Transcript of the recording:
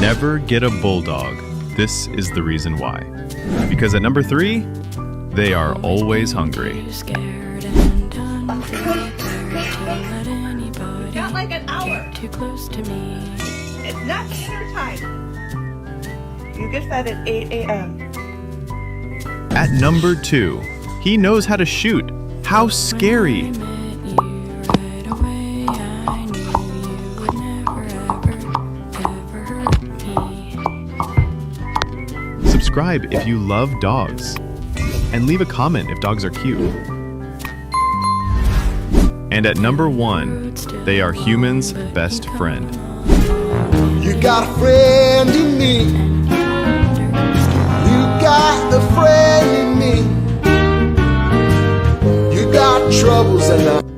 Never get a bulldog. This is the reason why. Because at number 3, they are always hungry. Got like an hour. It's not dinner time. You get fed at 8 a.m. At number 2, he knows how to shoot. How scary! Subscribe if you love dogs. And leave a comment if dogs are cute. And at number 1, they are humans' best friend. You got a friend in me. You got the friend in me. You got troubles and